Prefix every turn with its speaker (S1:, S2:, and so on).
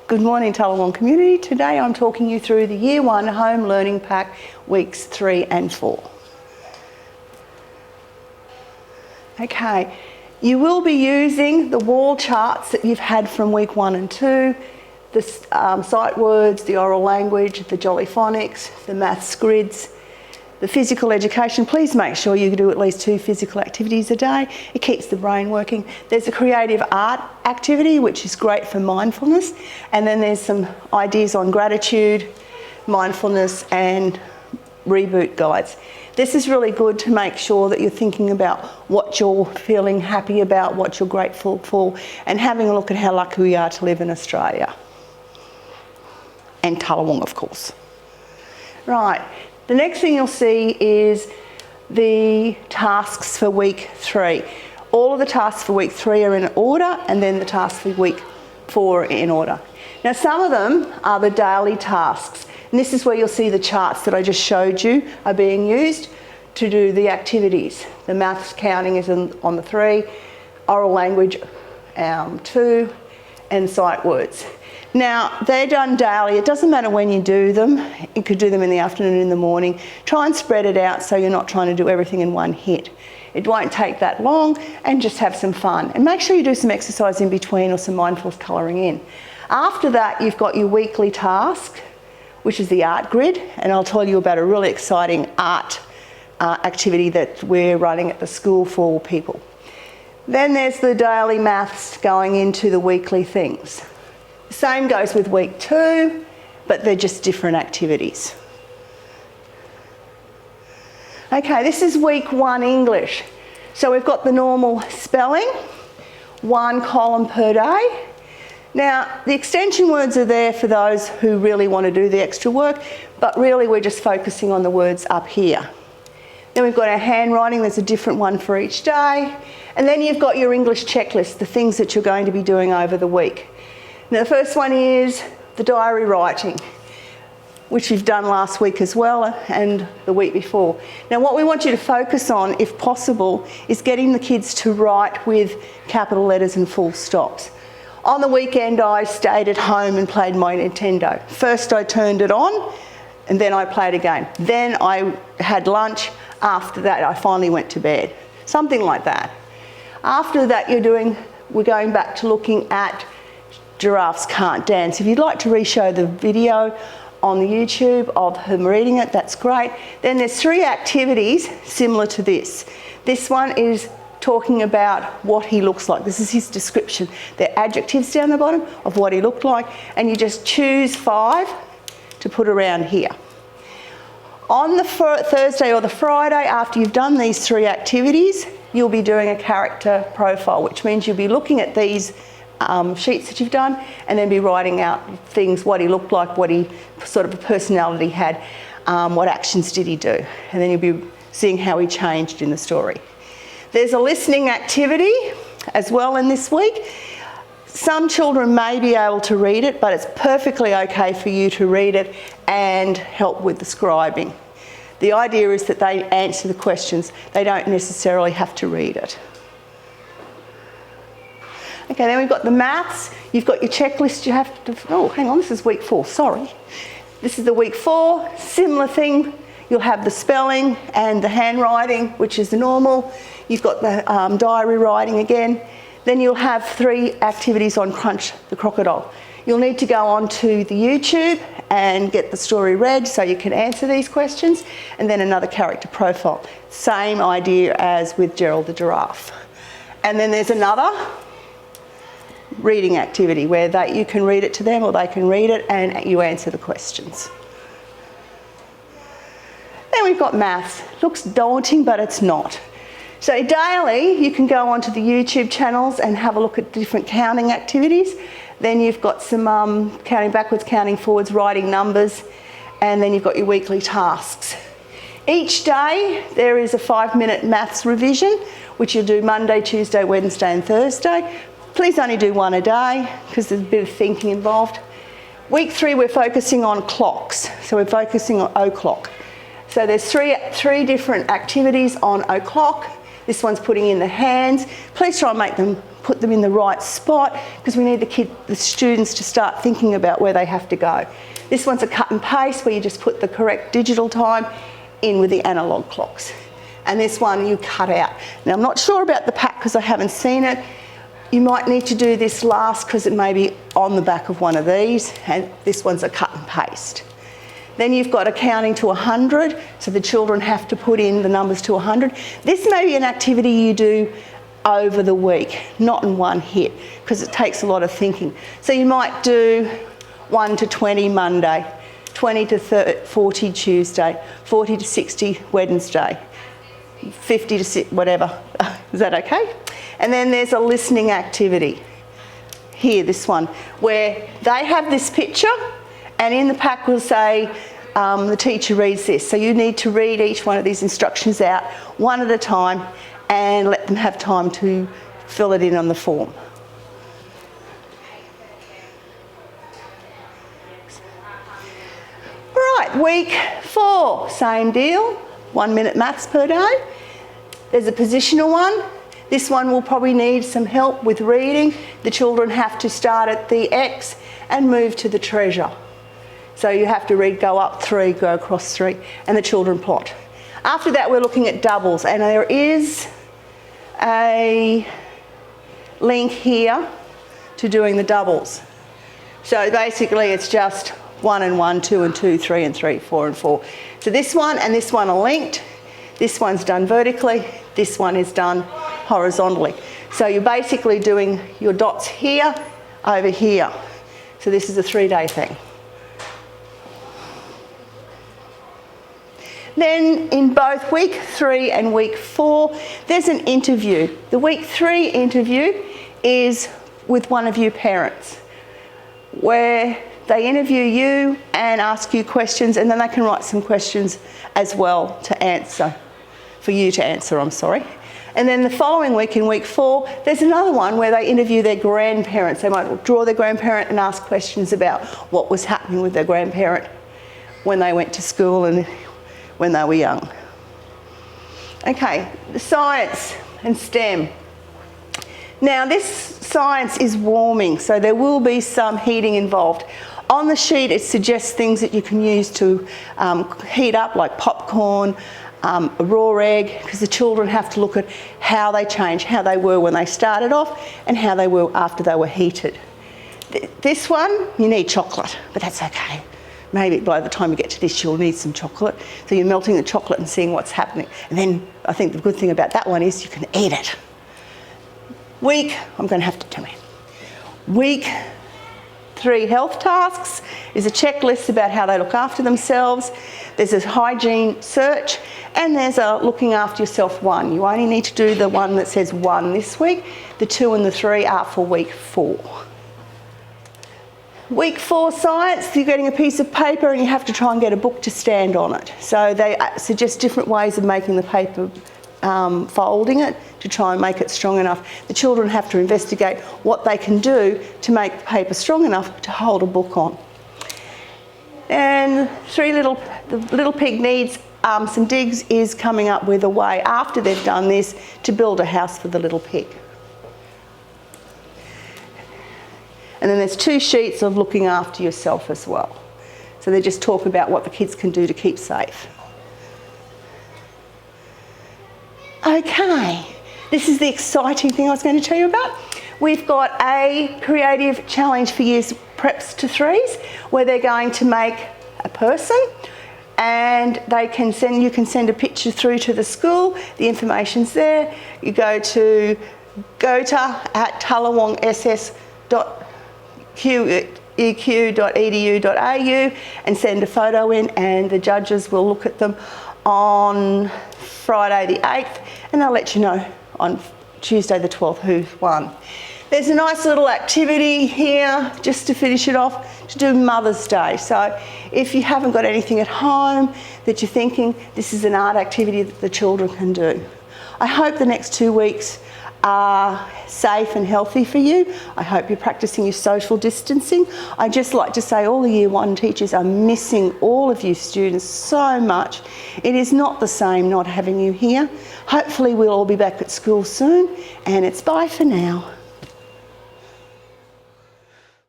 S1: Good morning, Tallawong community. Today I'm talking you through the Year 1 Home Learning Pack, weeks 3 and 4. Okay, you will be using the wall charts that you've had from week 1 and 2, the sight words, the oral language, the jolly phonics, the maths grids, the physical education. Please make sure you do at least 2 physical activities a day. It keeps the brain working. There's a creative art activity, which is great for mindfulness. And then there's some ideas on gratitude, mindfulness and reboot guides. This is really good to make sure that you're thinking about what you're feeling happy about, what you're grateful for, and having a look at how lucky we are to live in Australia. And Tallawong, of course. Right. The next thing you'll see is the tasks for week 3. All of the tasks for week 3 are in order, and then the tasks for week 4 are in order. Now, some of them are the daily tasks, and this is where you'll see the charts that I just showed you are being used to do the activities. The maths counting is on the 3, oral language 2, and sight words. Now, they're done daily. It doesn't matter when you do them. You could do them in the afternoon, in the morning. Try and spread it out so you're not trying to do everything in one hit. It won't take that long, and just have some fun. And make sure you do some exercise in between or some mindfulness colouring in. After that, you've got your weekly task, which is the art grid, and I'll tell you about a really exciting art activity that we're running at the school for people. Then there's the daily maths going into the weekly things. Same goes with week 2, but they're just different activities. Okay, this is week 1 English. So we've got the normal spelling, 1 column per day. Now, the extension words are there for those who really want to do the extra work, but really we're just focusing on the words up here. Then we've got our handwriting, there's a different one for each day. And then you've got your English checklist, the things that you're going to be doing over the week. Now, the first one is the diary writing, which you've done last week as well and the week before. Now, what we want you to focus on, if possible, is getting the kids to write with capital letters and full stops. On the weekend, I stayed at home and played my Nintendo. First, I turned it on, and then I played a game. Then I had lunch. After that, I finally went to bed. Something like that. After that, we're going back to looking at Giraffes Can't Dance. If you'd like to re-show the video on the YouTube of him reading it, that's great. Then there's 3 activities similar to this. This one is talking about what he looks like. This is his description. They're adjectives down the bottom of what he looked like, and you just choose 5 to put around here. On the Thursday or the Friday, after you've done these 3 activities, you'll be doing a character profile, which means you'll be looking at these sheets that you've done, and then be writing out things, what he looked like, what he sort of a personality had, what actions did he do, and then you'll be seeing how he changed in the story. There's a listening activity as well in this week. Some children may be able to read it, but it's perfectly okay for you to read it and help with the scribing. The idea is that they answer the questions. They don't necessarily have to read it. Okay, then we've got the maths. You've got your checklist you have to... Oh, hang on, this is week 4, sorry. This is the week 4, similar thing. You'll have the spelling and the handwriting, which is the normal. You've got the diary writing again. Then you'll have 3 activities on Crunch the Crocodile. You'll need to go onto the YouTube and get the story read so you can answer these questions, and then another character profile. Same idea as with Gerald the Giraffe. And then there's another reading activity where you can read it to them or they can read it and you answer the questions. Then we've got maths. Looks daunting, but it's not. So daily you can go onto the YouTube channels and have a look at different counting activities. Then you've got some counting backwards, counting forwards, writing numbers, and then you've got your weekly tasks. Each day there is a 5-minute maths revision, which you'll do Monday, Tuesday, Wednesday and Thursday. Please only do 1 a day because there's a bit of thinking involved. Week 3 we're focusing on clocks, so we're focusing on o'clock. So there's three different activities on o'clock. This one's putting in the hands. Please try and make them put them in the right spot because we need the students to start thinking about where they have to go. This one's a cut and paste where you just put the correct digital time in with the analogue clocks. And this one you cut out. Now I'm not sure about the pack because I haven't seen it. You might need to do this last because it may be on the back of one of these, and this one's a cut and paste. Then you've got a counting to 100, so the children have to put in the numbers to 100. This may be an activity you do over the week, not in one hit, because it takes a lot of thinking. So you might do 1 to 20 Monday, 20 to 40 Tuesday, 40 to 60 Wednesday, 50 to whatever. Is that okay? And then there's a listening activity. Here, this one, where they have this picture and in the pack will say the teacher reads this. So you need to read each one of these instructions out one at a time and let them have time to fill it in on the form. Right, week 4, same deal, 1 minute maths per day. There's a positional one. This one will probably need some help with reading. The children have to start at the X and move to the treasure. So you have to read, go up 3, go across 3, and the children plot. After that, we're looking at doubles, and there is a link here to doing the doubles. So basically it's just 1 and 1, 2 and 2, 3 and 3, 4 and 4. So this one and this one are linked. This one's done vertically, this one is done horizontally. So you're basically doing your dots here, over here. So this is a 3-day thing. Then in both week 3 and week 4, there's an interview. The week 3 interview is with one of you parents, where they interview you and ask you questions, and then they can write some questions as well to answer, for you to answer, I'm sorry. And then the following week, in week 4, there's another one where they interview their grandparents. They might draw their grandparent and ask questions about what was happening with their grandparent when they went to school and when they were young. Okay, the science and STEM. Now this science is warming, so there will be some heating involved. On the sheet it suggests things that you can use to heat up, like popcorn, a raw egg, because the children have to look at how they change, how they were when they started off and how they were after they were heated. This one, you need chocolate, but that's okay. Maybe by the time you get to this, you'll need some chocolate. So you're melting the chocolate and seeing what's happening. And then I think the good thing about that one is you can eat it. I'm going to have to tell you. Week 3 health tasks is a checklist about how they look after themselves. There's a hygiene search, and there's a looking after yourself one. You only need to do the one that says 1 this week. The 2 and the 3 are for week 4. Week 4 science, you're getting a piece of paper and you have to try and get a book to stand on it. So they suggest different ways of making the paper, folding it to try and make it strong enough. The children have to investigate what they can do to make the paper strong enough to hold a book on. And the Little Pig needs some digs is coming up with a way after they've done this to build a house for the little pig. And then there's 2 sheets of looking after yourself as well. So they just talk about what the kids can do to keep safe. Okay, this is the exciting thing I was going to tell you about. We've got a creative challenge for years preps to 3s where they're going to make a person, and you can send a picture through to the school. The information's there. You go to gota@tallawong.ss.eq.edu.au and send a photo in, and the judges will look at them on Friday the 8th, and they'll let you know on Tuesday the 12th who's won. There's a nice little activity here, just to finish it off, to do Mother's Day. So if you haven't got anything at home that you're thinking, this is an art activity that the children can do. I hope the next 2 weeks are safe and healthy for you. I hope you're practicing your social distancing. I'd just like to say all the Year 1 teachers are missing all of you students so much. It is not the same not having you here. Hopefully we'll all be back at school soon, and it's bye for now.